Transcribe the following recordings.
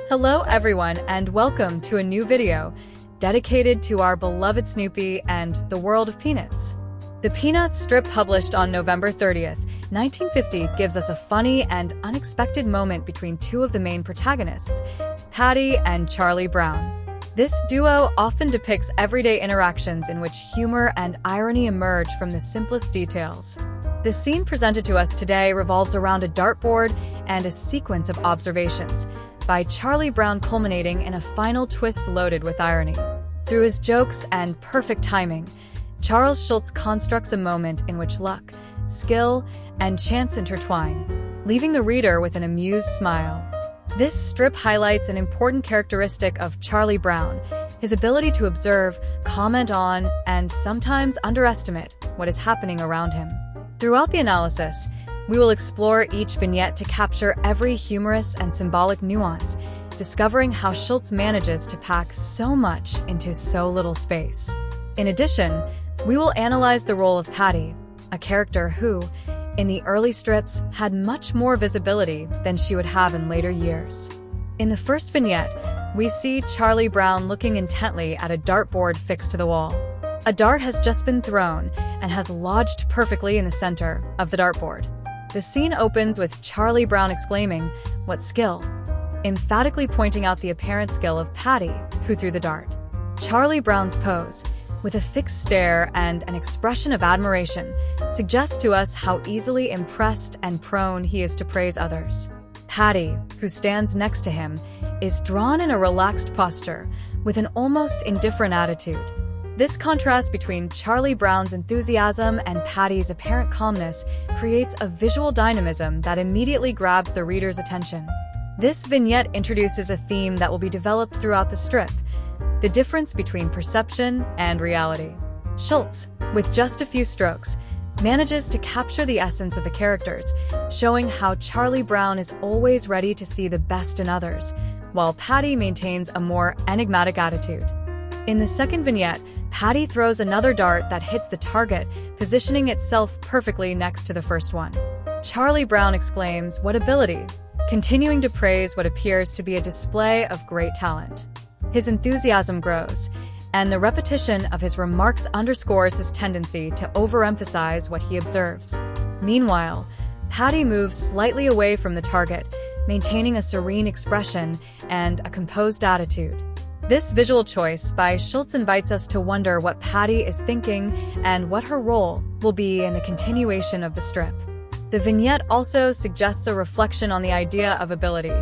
Hello everyone and welcome to a new video dedicated to our beloved Snoopy and the world of Peanuts. The Peanuts strip published on November 30th, 1950 gives us a funny and unexpected moment between two of the main protagonists, Patty and Charlie Brown. This duo often depicts everyday interactions in which humor and irony emerge from the simplest details. The scene presented to us today revolves around a dartboard and a sequence of observations by Charlie Brown, culminating in a final twist loaded with irony. Through his jokes and perfect timing, Schulz constructs a moment in which luck, skill, and chance intertwine, leaving the reader with an amused smile. This strip highlights an important characteristic of Charlie Brown, his ability to observe, comment on, and sometimes underestimate what is happening around him. Throughout the analysis, we will explore each vignette to capture every humorous and symbolic nuance, discovering how Schulz manages to pack so much into so little space. In addition, we will analyze the role of Patty, a character who, in the early strips, had much more visibility than she would have in later years. In the first vignette, we see Charlie Brown looking intently at a dartboard fixed to the wall. A dart has just been thrown and has lodged perfectly in the center of the dartboard. The scene opens with Charlie Brown exclaiming, "What skill?" emphatically pointing out the apparent skill of Patty, who threw the dart. Charlie Brown's pose, with a fixed stare and an expression of admiration, suggests to us how easily impressed and prone he is to praise others. Patty, who stands next to him, is drawn in a relaxed posture, with an almost indifferent attitude. This contrast between Charlie Brown's enthusiasm and Patty's apparent calmness creates a visual dynamism that immediately grabs the reader's attention. This vignette introduces a theme that will be developed throughout the strip: the difference between perception and reality. Schulz, with just a few strokes, manages to capture the essence of the characters, showing how Charlie Brown is always ready to see the best in others, while Patty maintains a more enigmatic attitude. In the second vignette, Patty throws another dart that hits the target, positioning itself perfectly next to the first one. Charlie Brown exclaims, "What ability!" continuing to praise what appears to be a display of great talent. His enthusiasm grows, and the repetition of his remarks underscores his tendency to overemphasize what he observes. Meanwhile, Patty moves slightly away from the target, maintaining a serene expression and a composed attitude. This visual choice by Schulz invites us to wonder what Patty is thinking and what her role will be in the continuation of the strip. The vignette also suggests a reflection on the idea of ability.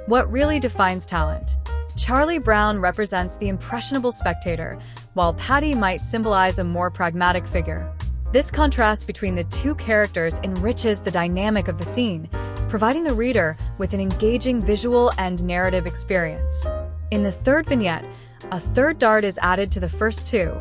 What really defines talent? Charlie Brown represents the impressionable spectator, while Patty might symbolize a more pragmatic figure. This contrast between the two characters enriches the dynamic of the scene, providing the reader with an engaging visual and narrative experience. In the third vignette, a third dart is added to the first two,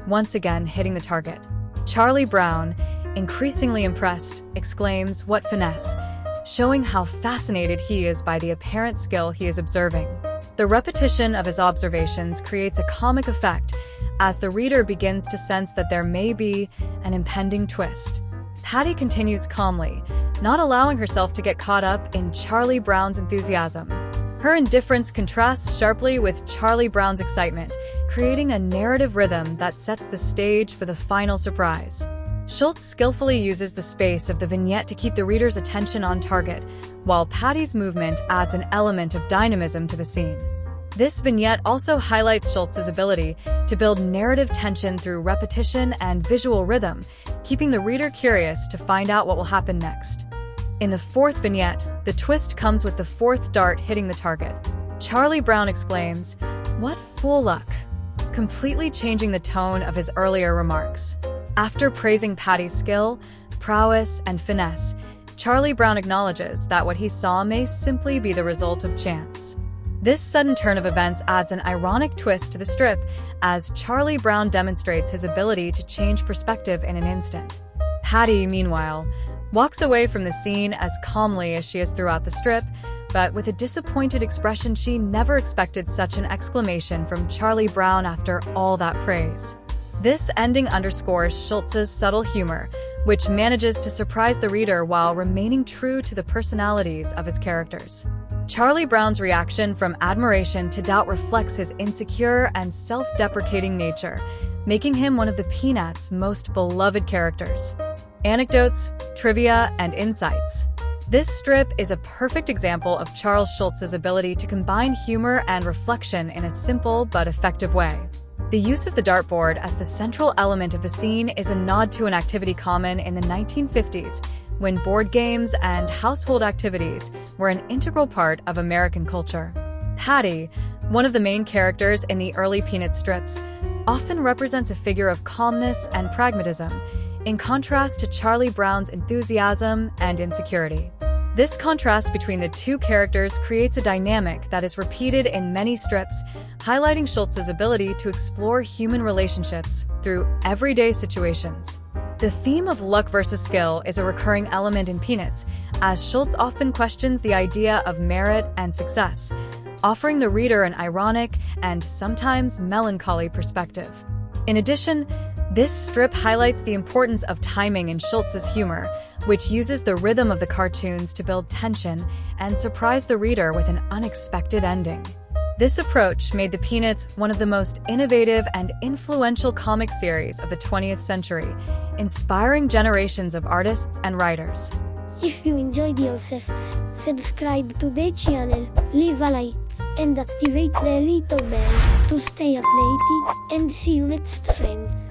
once again hitting the target. Charlie Brown, increasingly impressed, exclaims, "What finesse!" showing how fascinated he is by the apparent skill he is observing. The repetition of his observations creates a comic effect as the reader begins to sense that there may be an impending twist. Patty continues calmly, not allowing herself to get caught up in Charlie Brown's enthusiasm. Her indifference contrasts sharply with Charlie Brown's excitement, creating a narrative rhythm that sets the stage for the final surprise. Schulz skillfully uses the space of the vignette to keep the reader's attention on target, while Patty's movement adds an element of dynamism to the scene. This vignette also highlights Schulz's ability to build narrative tension through repetition and visual rhythm, keeping the reader curious to find out what will happen next. In the fourth vignette, the twist comes with the fourth dart hitting the target. Charlie Brown exclaims, "What fool luck!" completely changing the tone of his earlier remarks. After praising Patty's skill, prowess, and finesse, Charlie Brown acknowledges that what he saw may simply be the result of chance. This sudden turn of events adds an ironic twist to the strip, as Charlie Brown demonstrates his ability to change perspective in an instant. Patty, meanwhile, walks away from the scene as calmly as she is throughout the strip, but with a disappointed expression. She never expected such an exclamation from Charlie Brown after all that praise. This ending underscores Schulz's subtle humor, which manages to surprise the reader while remaining true to the personalities of his characters. Charlie Brown's reaction from admiration to doubt reflects his insecure and self-deprecating nature, making him one of the Peanuts' most beloved characters. Anecdotes, trivia, and insights. This strip is a perfect example of Charles Schulz's ability to combine humor and reflection in a simple but effective way. The use of the dartboard as the central element of the scene is a nod to an activity common in the 1950s, when board games and household activities were an integral part of American culture. Patty, one of the main characters in the early Peanuts strips, often represents a figure of calmness and pragmatism, in contrast to Charlie Brown's enthusiasm and insecurity. This contrast between the two characters creates a dynamic that is repeated in many strips, highlighting Schulz's ability to explore human relationships through everyday situations. The theme of luck versus skill is a recurring element in Peanuts, as Schulz often questions the idea of merit and success, offering the reader an ironic and sometimes melancholy perspective. In addition, this strip highlights the importance of timing in Schulz's humor, which uses the rhythm of the cartoons to build tension and surprise the reader with an unexpected ending. This approach made the Peanuts one of the most innovative and influential comic series of the 20th century, inspiring generations of artists and writers. If you enjoyed yourselves, subscribe to the channel, leave a like, and activate the little bell to stay updated, and see you next, friends.